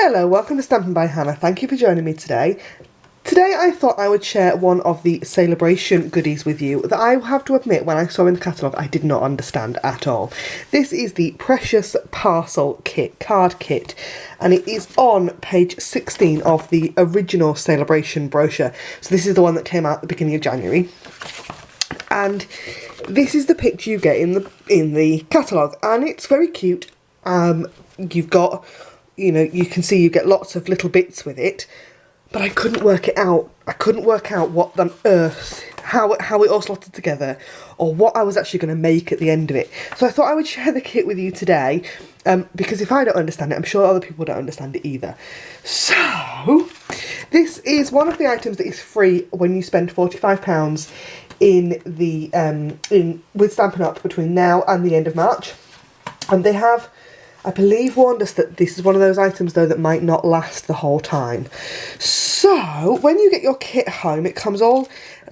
Hello, welcome to Stampin' by Hannah. Thank you for joining me today. Today I thought I would share one of the Sale-a-bration goodies with you that I have to admit when I saw in the catalogue I did not understand at all. This is the Precious Parcel Card Kit, and it is on page 16 of the original Sale-a-bration brochure. So this is the one that came out at the beginning of January. And this is the picture you get in the catalogue, and it's very cute. You've got, you can see you get lots of little bits with it, but I couldn't work it out. I couldn't work out what on earth, how it all slotted together, or what I was actually going to make at the end of it. So I thought I would share the kit with you today, because if I don't understand it, I'm sure other people don't understand it either. So this is one of the items that is free when you spend £45 with Stampin' Up between now and the end of March, and they have, I believe, warned us that this is one of those items though that might not last the whole time. So when you get your kit home, it comes all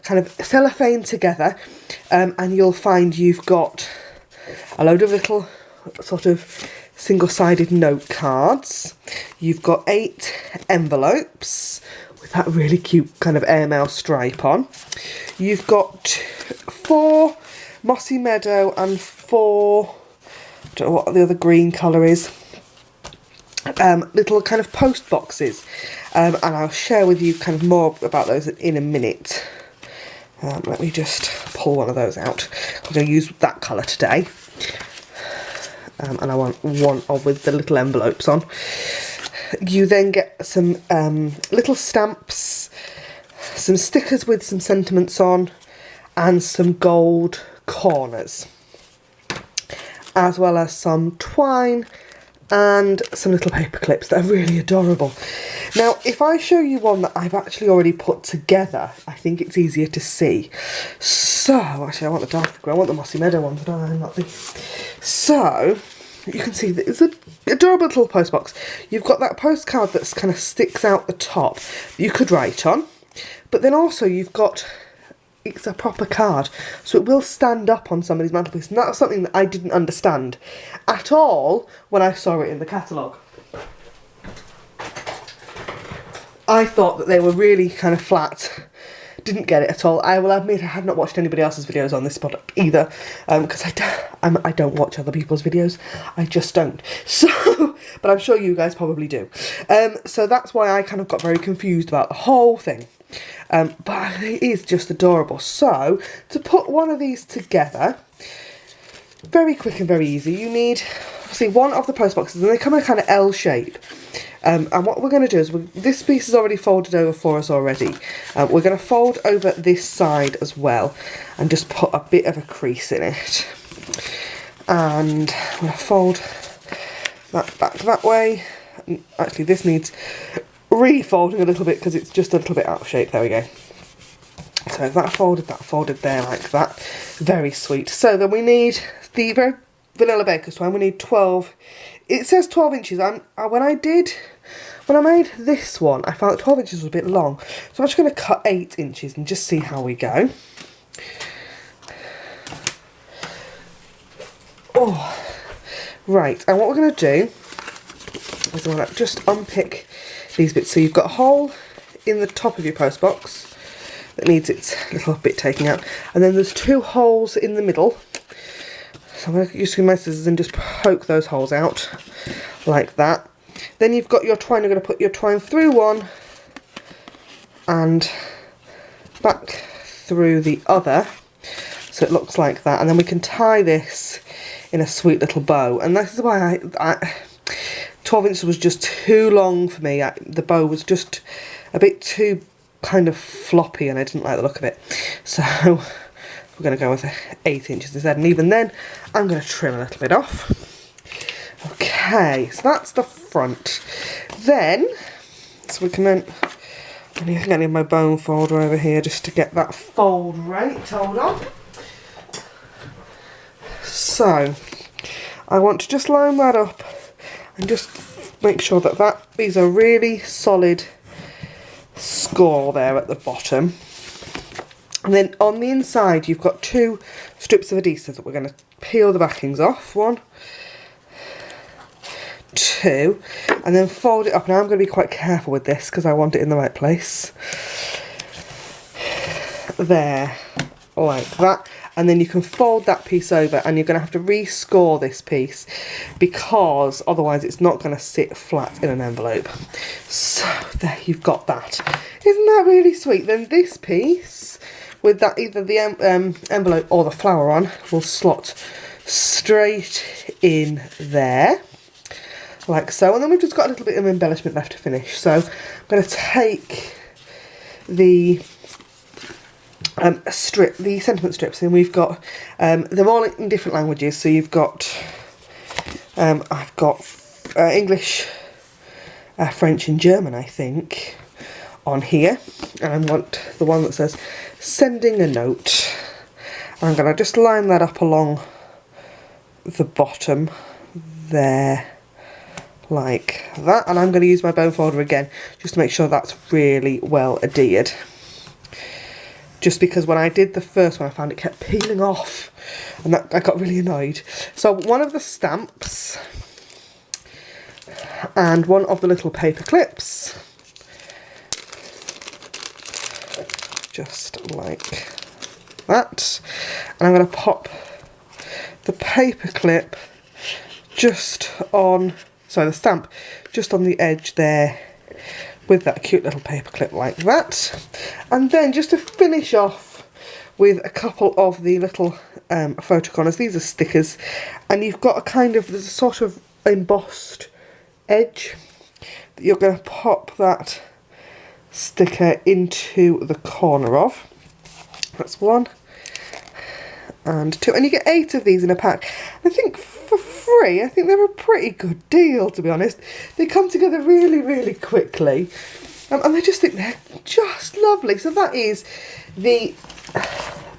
kind of cellophane together, and you'll find you've got a load of little sort of single-sided note cards. You've got 8 envelopes with that really cute kind of airmail stripe on. You've got 4 Mossy Meadow and 4, I don't know what the other green colour is, little kind of post boxes, and I'll share with you kind of more about those in a minute. Let me just pull one of those out. I'm going to use that colour today, and I want one with the little envelopes on. You then get some little stamps, some stickers with some sentiments on, and some gold corners, as well as some twine and some little paper clips that are really adorable. Now, if I show you one that I've actually already put together, I think it's easier to see. So, actually I want the darker green, I want the Mossy Meadow ones, don't I? Not the... So, you can see that it's an adorable little post box. You've got that postcard that's kind of sticks out the top that you could write on, but then also you've got, it's a proper card, so it will stand up on somebody's mantelpiece, and that's something that I didn't understand at all when I saw it in the catalogue. I thought that they were really kind of flat. Didn't get it at all. I will admit I have not watched anybody else's videos on this product either, because I don't watch other people's videos. I just don't. So, but I'm sure you guys probably do. So that's why I kind of got very confused about the whole thing. But it is just adorable. So to put one of these together, very quick and very easy. You need, obviously, one of the post boxes, and they come in a kind of L shape. And what we're going to do is, this piece is already folded over for us already. We're going to fold over this side as well, and just put a bit of a crease in it. And I'm going to fold that back that way. Actually, this needs refolding a little bit because it's just a little bit out of shape. There we go. So that folded there like that. Very sweet. So then we need the very vanilla baker's twine. We need 12. It says 12 inches. When I made this one, I found that 12 inches was a bit long. So I'm just going to cut 8 inches and just see how we go. Oh, right. And what we're going to do is I'm going to just unpick these bits. So you've got a hole in the top of your post box that needs its little bit taken out, and then there's 2 holes in the middle. So I'm going to use my scissors and just poke those holes out like that. Then you've got your twine. You're going to put your twine through one and back through the other, so it looks like that, and then we can tie this in a sweet little bow. And this is why 12 inches was just too long for me. The bow was just a bit too kind of floppy, and I didn't like the look of it. So we're going to go with 8 inches instead, and even then I'm going to trim a little bit off. Okay, so that's the front. Then, so we can then, I think I need my bone folder over here just to get that fold right. Hold on. So I want to just line that up and just make sure that these are really solid score there at the bottom. And then on the inside you've got 2 strips of adhesive that we're going to peel the backings off. 1, 2 and then fold it up. Now I'm going to be quite careful with this because I want it in the right place. There, like that. And then you can fold that piece over, and you're going to have to rescore this piece because otherwise it's not going to sit flat in an envelope. So there, you've got that. Isn't that really sweet? Then this piece with that, either the envelope or the flower on, will slot straight in there like so. And then we've just got a little bit of embellishment left to finish. So I'm going to take the the sentiment strips, and we've got they're all in different languages. So you've got I've got English, French and German, I think, on here, and I want the one that says sending a note. I'm going to just line that up along the bottom there like that, and I'm going to use my bone folder again just to make sure that's really well adhered. Just because when I did the first one I found it kept peeling off, and that I got really annoyed. So one of the stamps and one of the little paper clips, just like that, and I'm going to pop the paper clip just on, sorry, the stamp just on the edge there with that cute little paper clip like that. And then just to finish off with a couple of the little photo corners, these are stickers, and you've got a kind of, there's a sort of embossed edge that you're going to pop that sticker into the corner of. That's 1 and 2, and you get 8 of these in a pack. I think for free, I think they're a pretty good deal, to be honest. They come together really, really quickly, and I just think they're just lovely. So that is the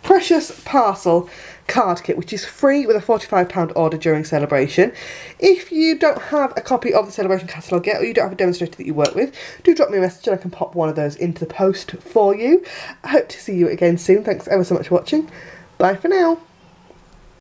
Precious Parcel Card Kit, which is free with a £45 order during Sale-a-bration. If you don't have a copy of the Sale-a-bration catalogue yet, or you don't have a demonstrator that you work with, do drop me a message and I can pop one of those into the post for you. I hope to see you again soon. Thanks ever so much for watching. Bye for now.